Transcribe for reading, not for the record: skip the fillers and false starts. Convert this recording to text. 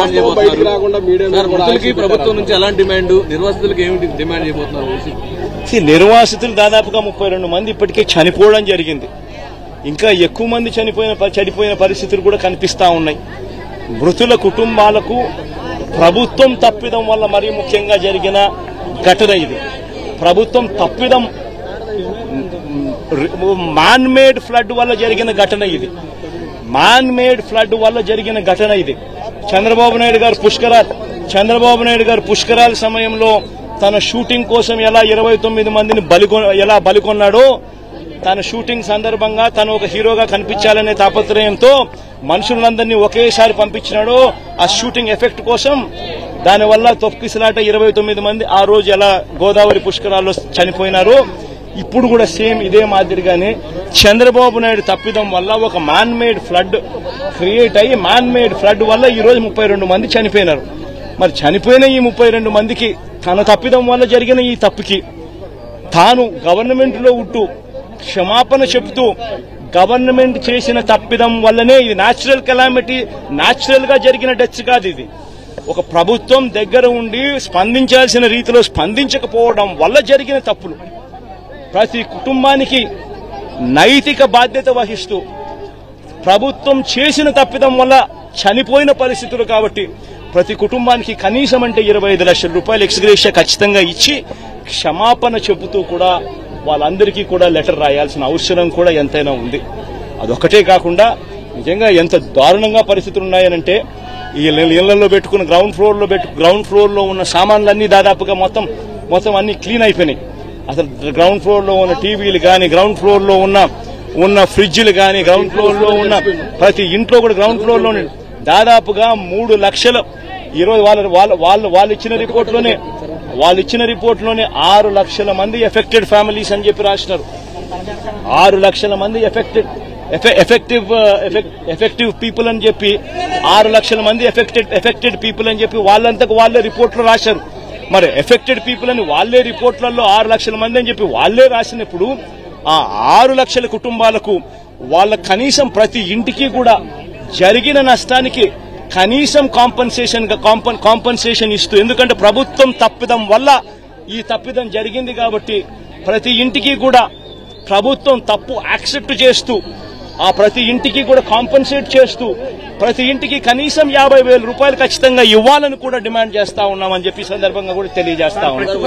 Demand చేయబోతున్నారు? ప్రభుత్వం నుంచి ఎలాంటి డిమాండ్, నిర్వాసితులకు ఏమిటి డిమాండ్ చేయబోతున్నారు? నిర్వాసితులు దాదాపుగా 32 మంది ఇప్పటికే చనిపోవడం జరిగింది. ఇంకా ఎక్కువ మంది చనిపోయిన పరిస్థితులు కూడా కనిపిస్తా ఉన్నాయి. మృతుల కుటుంబాలకు ప్రభుత్వం తప్పిదం వల్ల మరీ ముఖ్యంగా జరిగిన ఘటన ఇది. ప్రభుత్వం తప్పిదం, మ్యాన్ మేడ్ ఫ్లడ్ వల్ల జరిగిన ఘటన ఇది. మ్యాన్ మేడ్ ఫ్లడ్ వల్ల జరిగిన ఘటన ఇది. చంద్రబాబు నాయుడు గారు పుష్కరాల సమయంలో తన షూటింగ్ కోసం ఎలా 29 మందిని బలికొన్నాడో, తన షూటింగ్ సందర్భంగా తను ఒక హీరోగా కనిపించాలనే తాపత్రయంతో మనుషులందరినీ ఒకేసారి పంపించినాడో ఆ షూటింగ్ ఎఫెక్ట్ కోసం, దానివల్ల తొక్కిసలాట 29 మంది ఆ రోజు ఎలా గోదావరి పుష్కరాల్లో చనిపోయినారో, ఇప్పుడు కూడా సేమ్ ఇదే మాదిరిగానే చంద్రబాబు నాయుడు తప్పిదం వల్ల ఒక మ్యాన్ మేడ్ ఫ్లడ్ క్రియేట్ అయ్యి, మ్యాన్ మేడ్ ఫ్లడ్ వల్ల ఈ రోజు 32 మంది చనిపోయినారు. మరి చనిపోయిన ఈ 32 మందికి తన తప్పిదం వల్ల జరిగిన ఈ తప్పుకి తాను గవర్నమెంట్ లో ఉంటూ క్షమాపణ చెబుతూ, గవర్నమెంట్ చేసిన తప్పిదం వల్లనే ఇది న్యాచురల్ కెలామిటీ, న్యాచురల్ గా జరిగిన డెత్స్ కాదు ఇది. ఒక ప్రభుత్వం దగ్గర ఉండి స్పందించాల్సిన రీతిలో స్పందించకపోవడం వల్ల జరిగిన తప్పులు. ప్రతి కుటుంబానికి నైతిక బాధ్యత వహిస్తూ ప్రభుత్వం చేసిన తప్పిదం వల్ల చనిపోయిన పరిస్థితులు కాబట్టి ప్రతి కుటుంబానికి కనీసం అంటే 25 లక్షల రూపాయలు ఎక్స్గ్రేషియా ఖచ్చితంగా ఇచ్చి క్షమాపణ చెబుతూ కూడా వాళ్ళందరికీ కూడా లెటర్ రాయాల్సిన అవసరం కూడా ఎంతైనా ఉంది. అదొక్కటే కాకుండా నిజంగా ఎంత దారుణంగా పరిస్థితులు ఉన్నాయనంటే, ఈ ఇళ్లలో పెట్టుకున్న గ్రౌండ్ ఫ్లోర్ లో ఉన్న సామాన్లన్నీ దాదాపుగా మొత్తం అన్ని క్లీన్ అయిపోయినాయి. అసలు గ్రౌండ్ ఫ్లోర్ లో ఉన్న టీవీలు కానీ, గ్రౌండ్ ఫ్లోర్ లో ఉన్న ఫ్రిడ్జ్లు కానీ, గ్రౌండ్ ఫ్లోర్ లో ఉన్న ప్రతి ఇంట్లో కూడా గ్రౌండ్ ఫ్లోర్ లో దాదాపుగా 3 లక్షల, ఈరోజు వాళ్ళు ఇచ్చిన రిపోర్ట్ లోనే 6 లక్షల మంది ఎఫెక్టెడ్ ఫ్యామిలీస్ అని చెప్పి రాసినారు. 6 లక్షల మంది ఎఫెక్టివ్ పీపుల్ అని చెప్పి 6 లక్షల మంది ఎఫెక్టెడ్ పీపుల్ అని చెప్పి వాళ్ళంతకు వాళ్ళే రిపోర్ట్ లో రాశారు. మరి ఎఫెక్టెడ్ పీపుల్ అని వాళ్ళే రిపోర్ట్లలో 6 లక్షల మంది అని చెప్పి వాళ్ళే రాసినప్పుడు ఆ 6 లక్షల కుటుంబాలకు వాళ్ళ కనీసం ప్రతి ఇంటికి కూడా జరిగిన నష్టానికి కనీసం కాంపన్సేషన్ ఇస్తూ, ఎందుకంటే ప్రభుత్వం తప్పిదం వల్ల ఈ తప్పిదం జరిగింది కాబట్టి ప్రతి ఇంటికి కూడా ప్రభుత్వం తప్పు యాక్సెప్ట్ చేస్తూ, ఆ ప్రతి ఇంటికి కూడా కాంపన్సేట్ చేస్తూ, ప్రతి ఇంటికి కనీసం 50,000 రూపాయలు ఖచ్చితంగా ఇవ్వాలని కూడా డిమాండ్ చేస్తా ఉన్నామని చెప్పి సందర్భంగా కూడా తెలియజేస్తా ఉన్నాం.